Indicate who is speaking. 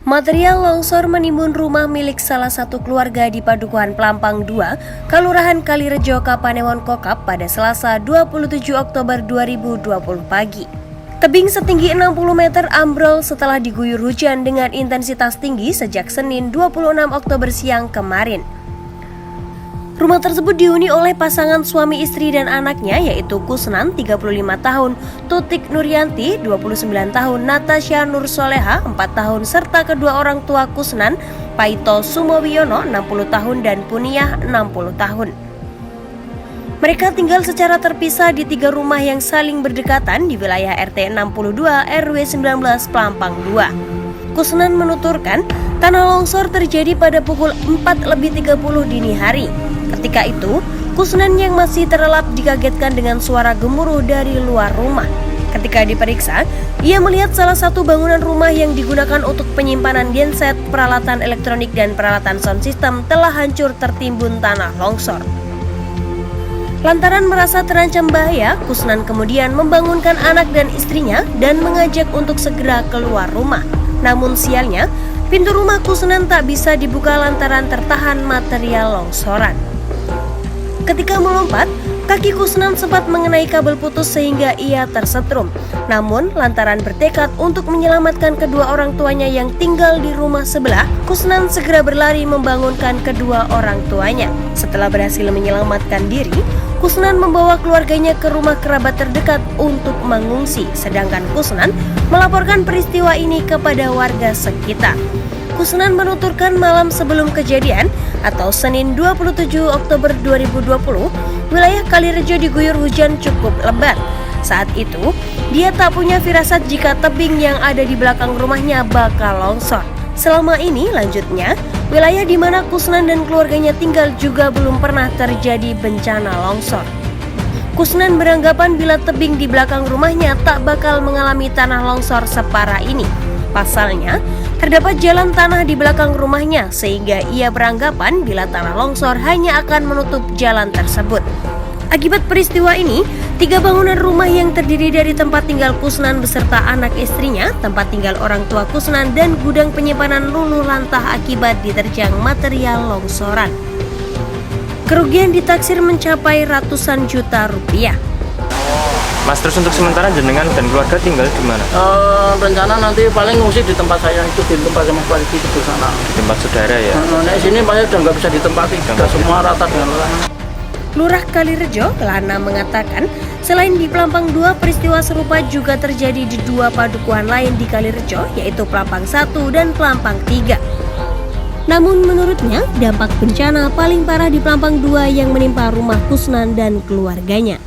Speaker 1: Material longsor menimbun rumah milik salah satu keluarga di Padukuhan Pelampang 2, Kelurahan Kalirejo, Kapanewon Kokap pada Selasa 27 Oktober 2020 pagi. Tebing setinggi 60 meter ambrol setelah diguyur hujan dengan intensitas tinggi sejak Senin 26 Oktober siang kemarin. Rumah tersebut dihuni oleh pasangan suami istri dan anaknya yaitu Kusnan 35 tahun, Tutik Nuryanti 29 tahun, Natasha Nur Soleha 4 tahun serta kedua orang tua Kusnan, Paito Sumowiono 60 tahun dan Puniyah 60 tahun. Mereka tinggal secara terpisah di 3 rumah yang saling berdekatan di wilayah RT 62 RW 19 Pelampang 2. Kusnan menuturkan tanah longsor terjadi pada pukul 4:30 dini hari. Ketika itu, Kusnan yang masih terlelap dikagetkan dengan suara gemuruh dari luar rumah. Ketika diperiksa, ia melihat salah satu bangunan rumah yang digunakan untuk penyimpanan genset, peralatan elektronik dan peralatan sound system telah hancur tertimbun tanah longsor. Lantaran merasa terancam bahaya, Kusnan kemudian membangunkan anak dan istrinya dan mengajak untuk segera keluar rumah. Namun sialnya, pintu rumah Kusnan tak bisa dibuka lantaran tertahan material longsoran. Ketika melompat, kaki Kusnan sempat mengenai kabel putus sehingga ia tersetrum. Namun, lantaran bertekad untuk menyelamatkan kedua orang tuanya yang tinggal di rumah sebelah, Kusnan segera berlari membangunkan kedua orang tuanya. Setelah berhasil menyelamatkan diri, Kusnan membawa keluarganya ke rumah kerabat terdekat untuk mengungsi, sedangkan Kusnan melaporkan peristiwa ini kepada warga sekitar. Kusnan menuturkan malam sebelum kejadian atau Senin 27 Oktober 2020, wilayah Kalirejo diguyur hujan cukup lebat. Saat itu, dia tak punya firasat jika tebing yang ada di belakang rumahnya bakal longsor. Selama ini, lanjutnya, wilayah di mana Kusnan dan keluarganya tinggal juga belum pernah terjadi bencana longsor. Kusnan beranggapan bila tebing di belakang rumahnya tak bakal mengalami tanah longsor separah ini. Pasalnya, terdapat jalan tanah di belakang rumahnya sehingga ia beranggapan bila tanah longsor hanya akan menutup jalan tersebut. Akibat peristiwa ini, 3 bangunan rumah yang terdiri dari tempat tinggal Kusnan beserta anak istrinya, tempat tinggal orang tua Kusnan dan gudang penyimpanan luluh lantah akibat diterjang material longsoran. Kerugian ditaksir mencapai ratusan juta rupiah.
Speaker 2: Mas, terus untuk sementara jenengan dan keluarga tinggal di mana?
Speaker 3: Rencana nanti paling ngungsi di tempat saya itu, di tempat sama keluarga itu di sana.
Speaker 2: Di tempat saudara ya?
Speaker 3: Nah, di sini paling udah nggak bisa ditempati, udah semua rata dengan tanah.
Speaker 1: Lurah Kalirejo, Lana mengatakan, selain di Pelampang 2, peristiwa serupa juga terjadi di 2 padukuhan lain di Kalirejo, yaitu Pelampang 1 dan Pelampang 3. Namun menurutnya, dampak bencana paling parah di Pelampang 2 yang menimpa rumah Kusnan dan keluarganya.